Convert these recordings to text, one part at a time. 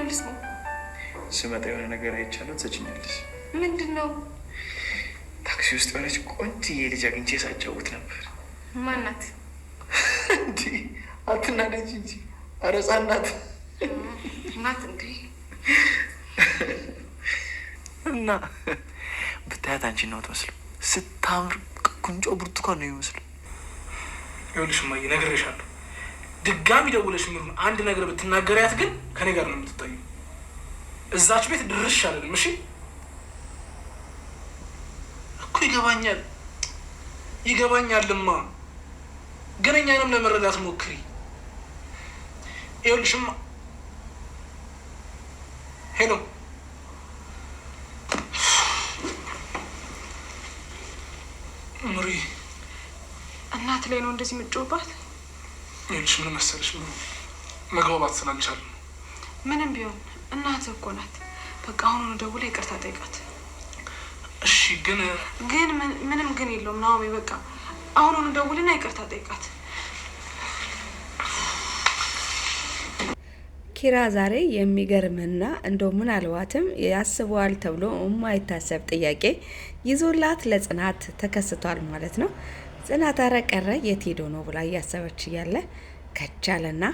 ምንድነው ልስሙ? ስመጣ የሆነ ነገር አይቻለሁ ትሰጪኛለሽ። ምንድነው? ታክሲ ውስጥ የሆነች ቆንጆዬ ልጅ አግኝቼ ሳጫውት ነበር። ማናት? እንዲ አትናደጂ እንጂ ኧረ ሕፃን ናት። ናት እንዴ? እና ብታያት አንቺ ነው ትመስለው። ስታምር ቁንጮ ብርቱካን ነው የሚመስለው። ይኸውልሽ እማዬ ነግሬሻለሁ። ድጋሚ ደውለሽ ምሩን አንድ ነገር ብትናገሪያት ግን ከኔ ጋር ነው የምትታዩ። እዛች ቤት ድርሽ አለንም። እሺ እኮ ይገባኛልማ፣ ግን እኛንም ለመረዳት ሞክሪ። ይኸውልሽማ ሄሎ ምሪ እናት ላይ ነው እንደዚህ የምትጮህባት? ይኸውልሽ ምን መሰለሽ ምሩ፣ መግባባት ስላልቻልን። ምንም ቢሆን እናትህ እኮ ናት። በቃ አሁኑኑ ደውላ ይቅርታ ጠይቃት። እሺ ግን ምንም ግን የለውም ናኦሚ። በቃ አሁኑኑ ደውልና ይቅርታ ጠይቃት። ኪራ ዛሬ የሚገርምና እንደው ምናልባትም ያስበዋል ተብሎ የማይታሰብ ጥያቄ ይዞላት ለጽናት ተከስቷል ማለት ነው። ጽናት አረቀረ የት ሄዶ ነው ብላ እያሰበች እያለ ከቻለና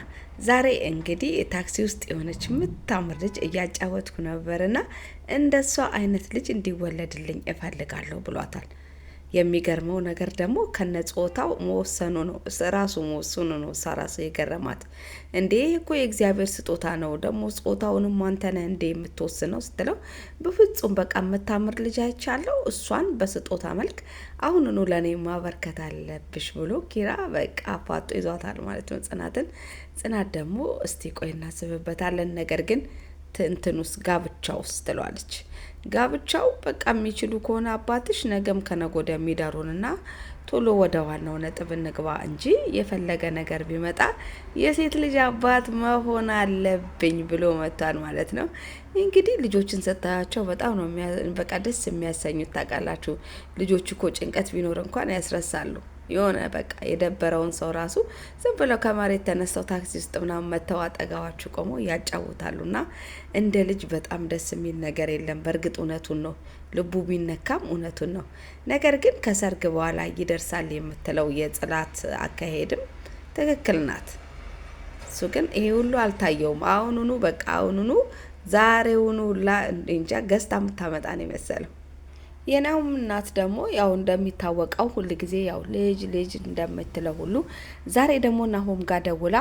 ዛሬ እንግዲህ ታክሲ ውስጥ የሆነች የምታምር ልጅ እያጫወትኩ ነበርና እንደሷ አይነት ልጅ እንዲወለድልኝ እፈልጋለሁ ብሏታል። የሚገርመው ነገር ደግሞ ከነጾታው መወሰኑ ነው፣ ራሱ መወሰኑ ነው። ራሱ የገረማት እንዴ እኮ የእግዚአብሔር ስጦታ ነው፣ ደግሞ ጾታውንም አንተ ነህ እንዴ የምትወስነው ስትለው፣ በፍጹም በቃ የምታምር ልጅ አይቻለሁ፣ እሷን በስጦታ መልክ አሁንኑ ለኔ ማበርከት አለብሽ ብሎ ኪራ በቃ አፋጦ ይዟታል ማለት ነው ጽናትን። ጽናት ደግሞ እስቲ ቆይ እናስብበታለን፣ ነገር ግን እንትኑስ ጋብቻውስ ትሏለች። ጋብቻው በቃ የሚችሉ ከሆነ አባትሽ ነገም ከነጎዳ የሚዳሩንና ቶሎ ወደ ዋናው ነጥብ እንግባ እንጂ የፈለገ ነገር ቢመጣ የሴት ልጅ አባት መሆን አለብኝ ብሎ መጥቷል ማለት ነው። እንግዲህ ልጆችን ስታያቸው በጣም ነው በቃ ደስ የሚያሰኙት። ታውቃላችሁ ልጆች እኮ ጭንቀት ቢኖር እንኳን ያስረሳሉ። የሆነ በቃ የደበረውን ሰው ራሱ ዝም ብለው ከመሬት ተነስተው ታክሲ ውስጥ ምናምን መተው አጠገባችሁ ቆሞ ያጫውታሉና እንደ ልጅ በጣም ደስ የሚል ነገር የለም። በእርግጥ እውነቱን ነው፣ ልቡ ቢነካም እውነቱን ነው። ነገር ግን ከሰርግ በኋላ ይደርሳል የምትለው የጽናት አካሄድም ትክክል ናት። እሱ ግን ይሄ ሁሉ አልታየውም። አሁኑኑ በቃ አሁኑኑ ዛሬውኑ እንጃ ገዝታ የምታመጣ ነው የመሰለው። የናሆም እናት ደግሞ ያው እንደሚታወቀው ሁል ጊዜ ያው ልጅ እንደምትለው ሁሉ ዛሬ ደግሞ ናሆም ጋር ደውላ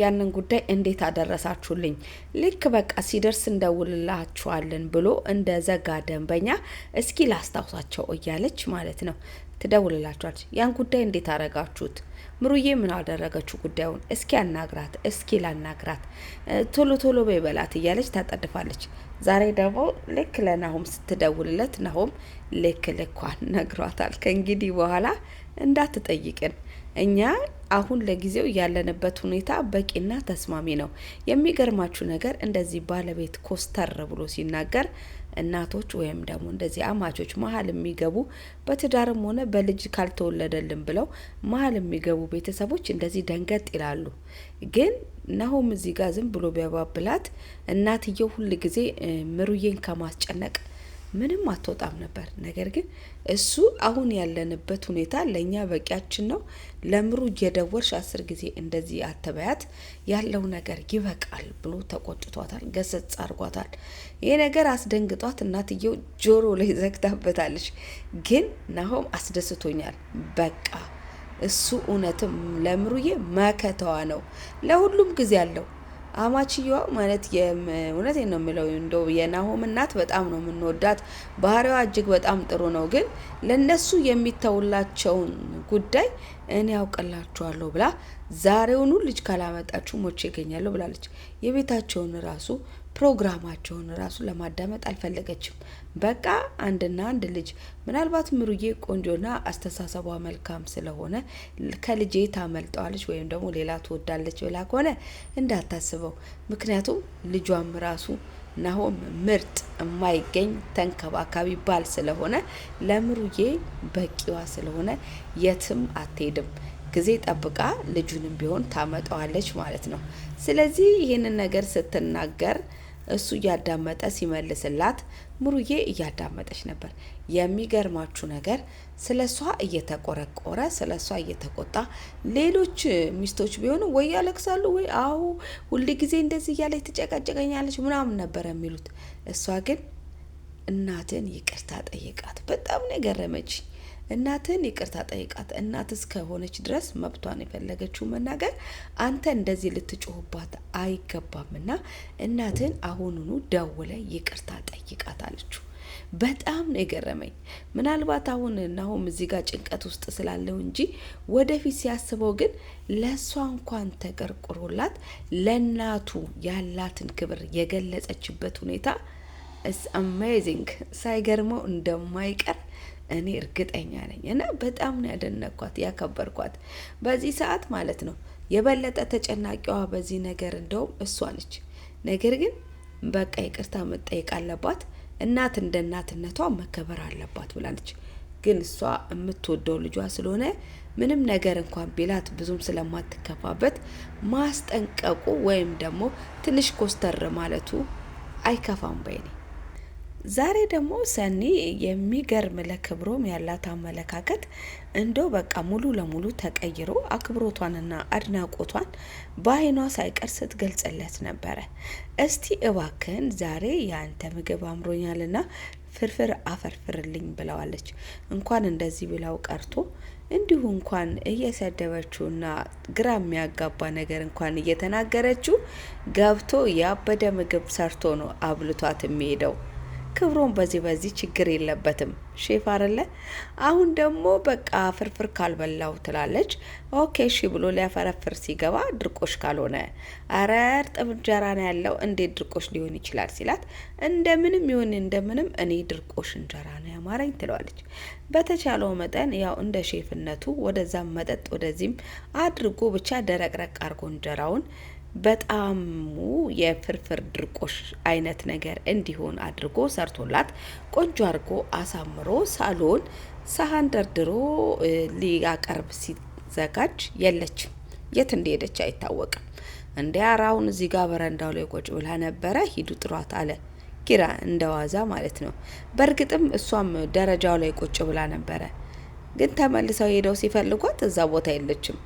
ያንን ጉዳይ እንዴት አደረሳችሁልኝ፣ ልክ በቃ ሲደርስ እንደውልላችኋለን ብሎ እንደ ዘጋ ደንበኛ እስኪ ላስታውሳቸው እያለች ማለት ነው ትደውልላችኋለች። ያን ጉዳይ እንዴት አረጋችሁት? ምሩዬ ምን አደረገችው? ጉዳዩን እስኪ አናግራት፣ እስኪ ላናግራት፣ ቶሎ በይበላት እያለች ታጠድፋለች። ዛሬ ደግሞ ልክ ለናሆም ስትደውልለት ናሆም ልኳን ነግሯታል። ከእንግዲህ በኋላ እንዳትጠይቅን፣ እኛ አሁን ለጊዜው ያለንበት ሁኔታ በቂና ተስማሚ ነው። የሚገርማችሁ ነገር እንደዚህ ባለቤት ኮስተር ብሎ ሲናገር እናቶች ወይም ደግሞ እንደዚህ አማቾች መሀል የሚገቡ በትዳርም ሆነ በልጅ ካልተወለደልን ብለው መሀል የሚገቡ ቤተሰቦች እንደዚህ ደንገጥ ይላሉ። ግን ናሆም እዚህ ጋር ዝም ብሎ ቢያባብላት እናትየው ሁል ጊዜ ምሩዬን ከማስጨነቅ ምንም አትወጣም ነበር። ነገር ግን እሱ አሁን ያለንበት ሁኔታ ለኛ በቂያችን ነው፣ ለምሩ እየደወልሽ 10 ጊዜ እንደዚህ አተበያት፣ ያለው ነገር ይበቃል ብሎ ተቆጥቷታል፣ ገሰጽ አድርጓታል። ይሄ ነገር አስደንግጧት እናትየው ጆሮ ላይ ዘግታበታለች። ግን ናሆም አስደስቶኛል። በቃ እሱ እውነትም ለምሩዬ መከተዋ ነው፣ ለሁሉም ጊዜ አለው። አማችየዋ ማለት እውነቴን ነው የምለው፣ እንደው የናሆም እናት በጣም ነው የምንወዳት፣ ባህሪዋ እጅግ በጣም ጥሩ ነው። ግን ለነሱ የሚተውላቸውን ጉዳይ እኔ ያውቅላችኋለሁ ብላ ዛሬውኑ ልጅ ካላመጣችሁ ሞቼ ይገኛለሁ ብላለች። የቤታቸውን ራሱ ፕሮግራማቸውን ራሱ ለማዳመጥ አልፈለገችም። በቃ አንድና አንድ ልጅ፣ ምናልባት ምሩዬ ቆንጆና አስተሳሰቧ መልካም ስለሆነ ከልጄ ታመልጠዋለች ወይም ደግሞ ሌላ ትወዳለች ብላ ከሆነ እንዳታስበው። ምክንያቱም ልጇም ራሱ ናሆም ምርጥ የማይገኝ ተንከባካቢ ባል ስለሆነ ለምሩዬ በቂዋ ስለሆነ የትም አትሄድም። ጊዜ ጠብቃ ልጁንም ቢሆን ታመጣዋለች ማለት ነው። ስለዚህ ይህንን ነገር ስትናገር እሱ እያዳመጠ ሲመልስላት ምሩዬ እያዳመጠች ነበር። የሚገርማችሁ ነገር ስለሷ እየተቆረቆረ ስለሷ እየተቆጣ ሌሎች ሚስቶች ቢሆኑ ወይ ያለቅሳሉ ወይ አዎ ሁሉ ጊዜ እንደዚህ እያለች ትጨቀጨቀኛለች ምናምን ነበር የሚሉት። እሷ ግን እናትን ይቅርታ ጠይቃት። በጣም ነው የገረመችኝ። እናትን ይቅርታ ጠይቃት። እናት እስከሆነች ድረስ መብቷን የፈለገችው መናገር፣ አንተ እንደዚህ ልትጮህባት አይገባምና እናትን አሁኑኑ ደውለ ይቅርታ ጠይቃት አለችው። በጣም ነው የገረመኝ። ምናልባት አሁን ናሆም እዚህ ጋር ጭንቀት ውስጥ ስላለው እንጂ ወደፊት ሲያስበው ግን ለሷ እንኳን ተቀርቅሮላት ለናቱ ያላትን ክብር የገለጸችበት ሁኔታ ኢስ አሜዚንግ። ሳይገርመው እንደማይቀር እኔ እርግጠኛ ነኝ። እና በጣም ነው ያደነኳት ያከበርኳት በዚህ ሰዓት ማለት ነው። የበለጠ ተጨናቂዋ በዚህ ነገር እንደውም እሷ ነች። ነገር ግን በቃ ይቅርታ መጠየቅ አለባት፣ እናት እንደ እናትነቷ መከበር አለባት ብላለች። ግን እሷ የምትወደው ልጇ ስለሆነ ምንም ነገር እንኳን ቢላት ብዙም ስለማትከፋበት ማስጠንቀቁ ወይም ደግሞ ትንሽ ኮስተር ማለቱ አይከፋም በይኔ። ዛሬ ደግሞ ሰኒ የሚገርም ለክብሮም ያላት አመለካከት እንደው በቃ ሙሉ ለሙሉ ተቀይሮ አክብሮቷንና አድናቆቷን በአይኗ ሳይቀር ስትገልጽለት ነበረ። እስቲ እባክን ዛሬ ያንተ ምግብ አምሮኛልና ፍርፍር አፈርፍርልኝ ብለዋለች። እንኳን እንደዚህ ብላው ቀርቶ እንዲሁ እንኳን እየሰደበችውና ግራ የሚያጋባ ነገር እንኳን እየተናገረችው ገብቶ ያበደ ምግብ ሰርቶ ነው አብልቷት የሚሄደው። ክብሮም በዚህ ችግር የለበትም ሼፍ አይደለ። አሁን ደግሞ በቃ ፍርፍር ካልበላው ትላለች። ኦኬ እሺ ብሎ ሊያፈረፍር ሲገባ ድርቆሽ ካልሆነ አረ እርጥብ እንጀራ ነው ያለው እንዴት ድርቆሽ ሊሆን ይችላል ሲላት እንደምንም ይሁን እንደምንም እኔ ድርቆሽ እንጀራ ነው ያማረኝ ትለዋለች። በተቻለው መጠን ያው እንደ ሼፍነቱ ወደዛም መጠጥ ወደዚህም አድርጎ ብቻ ደረቅረቅ አርጎ እንጀራውን በጣም የፍርፍር ድርቆሽ አይነት ነገር እንዲሆን አድርጎ ሰርቶላት ቆንጆ አድርጎ አሳምሮ ሳሎን ሳህን ደርድሮ ሊያቀርብ ሲዘጋጅ የለችም። የት እንደሄደች አይታወቅም። እንደ አራውን እዚህ ጋር በረንዳው ላይ ቁጭ ብላ ነበረ። ሂዱ ጥሯት አለ ኪራ እንደዋዛ ማለት ነው። በእርግጥም እሷም ደረጃው ላይ ቁጭ ብላ ነበረ። ግን ተመልሰው ሄደው ሲፈልጓት እዛ ቦታ የለችም።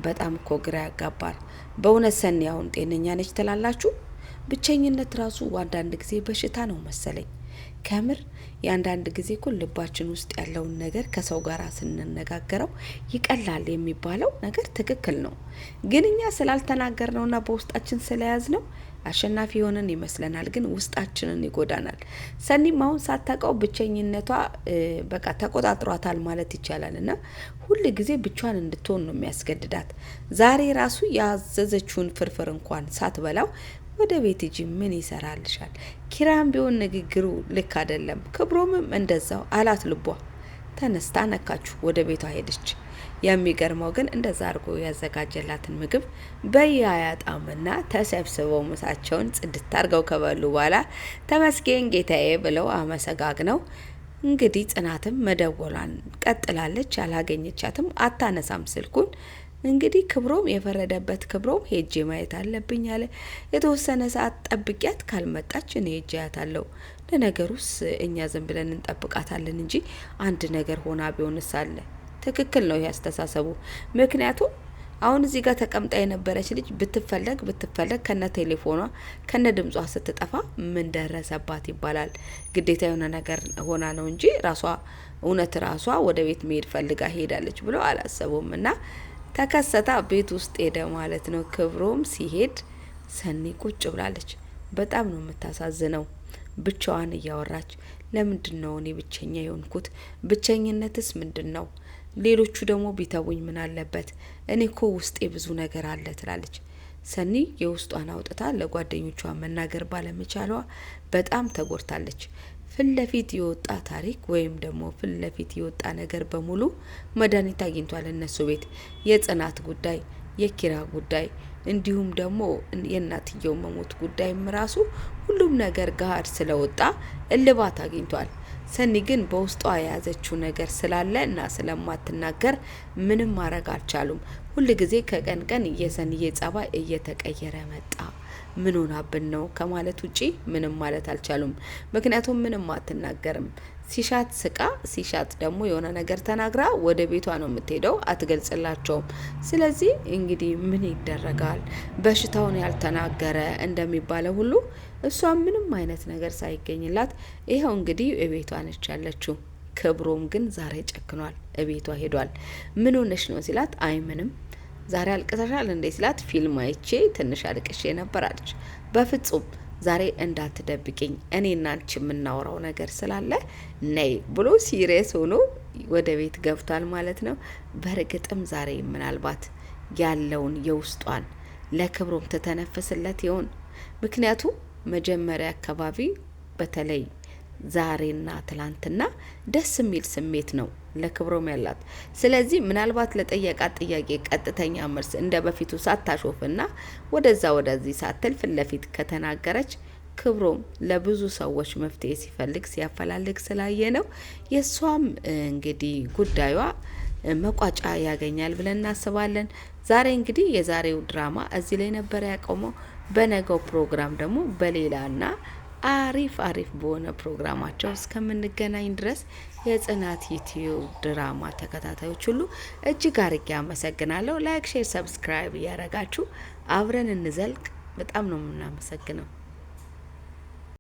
በጣም እኮ ግራ ያጋባል። በእውነት ሰኒ አሁን ጤነኛ ነች ትላላችሁ? ብቸኝነት ራሱ አንዳንድ ጊዜ በሽታ ነው መሰለኝ። ከምር የአንዳንድ ጊዜ እኮ ልባችን ውስጥ ያለውን ነገር ከሰው ጋር ስንነጋገረው ይቀላል የሚባለው ነገር ትክክል ነው። ግን እኛ ስላልተናገርነውና በውስጣችን ስለያዝ ነው አሸናፊ የሆነን ይመስለናል፣ ግን ውስጣችንን ይጎዳናል። ሰኒም አሁን ሳታውቀው ብቸኝነቷ በቃ ተቆጣጥሯታል ማለት ይቻላል። እና ሁሉ ጊዜ ብቻዋን እንድትሆን ነው የሚያስገድዳት። ዛሬ ራሱ ያዘዘችውን ፍርፍር እንኳን ሳትበላው ወደ ቤት ሂጂ ምን ይሰራልሻል? ኪራም ቢሆን ንግግሩ ልክ አይደለም። ክብሮምም እንደዛው አላት። ልቧ ተነስታ ነካችሁ፣ ወደ ቤቷ ሄደች። የሚገርመው ግን እንደዛ አድርጎ ያዘጋጀላትን ምግብ በያያጣምና ተሰብስበው ምሳቸውን ጽድት አድርገው ከበሉ በኋላ ተመስገን ጌታዬ ብለው አመሰጋግነው እንግዲህ ጽናትም መደወሏን ቀጥላለች። አላገኘቻትም፣ አታነሳም ስልኩን። እንግዲህ ክብሮም የፈረደበት ክብሮም ሄጄ ማየት አለብኝ አለ። የተወሰነ ሰዓት ጠብቂያት ካልመጣች እኔ ሄጄ ያታለሁ። ለነገሩስ እኛ ዝም ብለን እንጠብቃታለን እንጂ አንድ ነገር ሆና ቢሆንስ አለ። ትክክል ነው ያስተሳሰቡ። ምክንያቱም አሁን እዚህ ጋር ተቀምጣ የነበረች ልጅ ብትፈለግ ከነ ቴሌፎኗ ከነ ድምጿ ስትጠፋ ምን ደረሰባት ይባላል። ግዴታ የሆነ ነገር ሆና ነው እንጂ ራሷ ወደ ቤት መሄድ ፈልጋ ሄዳለች ብሎ አላሰቡም። እና ተከሰታ ቤት ውስጥ ሄደ ማለት ነው። ክብሮም ሲሄድ ሰኒ ቁጭ ብላለች። በጣም ነው የምታሳዝነው። ብቻዋን እያወራች ለምንድን ነው እኔ ብቸኛ የሆንኩት? ብቸኝነትስ ምንድን ነው? ሌሎቹ ደግሞ ቢተውኝ ምን አለበት? እኔ እኮ ውስጤ ብዙ ነገር አለ ትላለች። ሰኒ የውስጧን አውጥታ ለጓደኞቿ መናገር ባለመቻሏ በጣም ተጎድታለች። ፍለፊት የወጣ ታሪክ ወይም ደግሞ ፍለፊት የወጣ ነገር በሙሉ መድኃኒት አግኝቷል እነሱ ቤት። የጽናት ጉዳይ፣ የኪራ ጉዳይ እንዲሁም ደግሞ የእናትየው መሞት ጉዳይም ራሱ ሁሉም ነገር ጋር ስለወጣ እልባት አግኝቷል። ሰኒ ግን በውስጧ የያዘችው ነገር ስላለ እና ስለማትናገር ምንም ማድረግ አልቻሉም። ሁሉ ጊዜ ከቀን ቀን የሰኒዬ ጸባይ እየተቀየረ መጣ። ምን ሆናብን ነው ከማለት ውጪ ምንም ማለት አልቻሉም። ምክንያቱም ምንም አትናገርም። ሲሻት ስቃ ሲሻት ደግሞ የሆነ ነገር ተናግራ ወደ ቤቷ ነው የምትሄደው፣ አትገልጽላቸውም። ስለዚህ እንግዲህ ምን ይደረጋል፣ በሽታውን ያልተናገረ እንደሚባለው ሁሉ እሷ ምንም አይነት ነገር ሳይገኝላት ይኸው እንግዲህ ቤቷ ነች ያለችው። ክብሮም ግን ዛሬ ጨክኗል። እቤቷ ሄዷል። ምን ሆነሽ ነው ሲላት፣ አይ ምንም። ዛሬ አልቅሰሻል እንዴ ሲላት፣ ፊልም አይቼ ትንሽ አልቅሼ ነበር አለች። በፍጹም ዛሬ እንዳትደብቅኝ፣ እኔና አንቺ የምናወራው ነገር ስላለ ነይ ብሎ ሲሪየስ ሆኖ ወደ ቤት ገብቷል ማለት ነው። በእርግጥም ዛሬ ምናልባት ያለውን የውስጧን ለክብሮም ተተነፍስለት ይሆን? ምክንያቱም መጀመሪያ አካባቢ በተለይ ዛሬና ትላንትና ደስ የሚል ስሜት ነው ለክብሮም ያላት። ስለዚህ ምናልባት ለጠየቃት ጥያቄ ቀጥተኛ መልስ እንደ በፊቱ ሳታሾፍና ወደዛ ወደዚህ ሳትል ፊት ለፊት ከተናገረች ክብሮም ለብዙ ሰዎች መፍትሄ ሲፈልግ ሲያፈላልግ ስላየ ነው። የእሷም እንግዲህ ጉዳዩዋ መቋጫ ያገኛል ብለን እናስባለን። ዛሬ እንግዲህ የዛሬው ድራማ እዚህ ላይ ነበር ያቆመው። በነገው ፕሮግራም ደግሞ በሌላና አሪፍ በሆነ ፕሮግራማቸው እስከምንገናኝ ድረስ የጽናት ዩቲዩብ ድራማ ተከታታዮች ሁሉ እጅግ አርጌ አመሰግናለሁ። ላይክ፣ ሼር፣ ሰብስክራይብ እያረጋችሁ አብረን እንዘልቅ። በጣም ነው የምናመሰግነው።